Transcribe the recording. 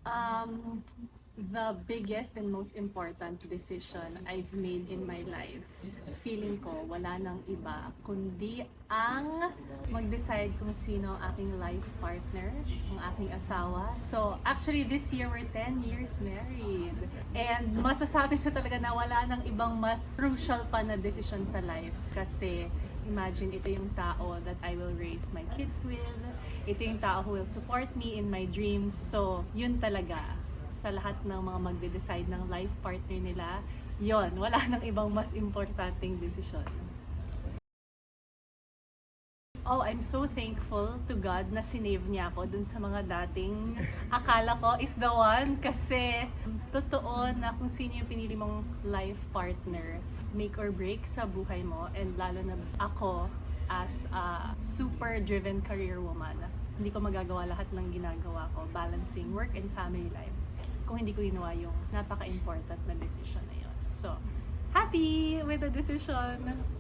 Um, the biggest and most important decision I've made in my life, feeling ko wala nang iba kundi ang mag-decide kung sino ang aking life partner, ang aking asawa. So actually this year we're 10 years married. And masasabi ko talaga na wala nang ibang mas crucial pa na decision sa life kasi imagine, ito yung tao that I will raise my kids with. Ito yung tao who will support me in my dreams. So, yun talaga. Sa lahat ng mga magde-decide ng life partner nila, yun, wala nang ibang mas importanteng desisyon. Oh, I'm so thankful to God na sinave niya ako dun sa mga dating akala ko is the one kasi totoo na kung sino yung pinili mong life partner, make or break sa buhay mo, and lalo na ako as a super driven career woman. Hindi ko magagawa lahat ng ginagawa ko, balancing work and family life, kung hindi ko ginawa yung napaka-important na decision na yun. So, happy with the decision!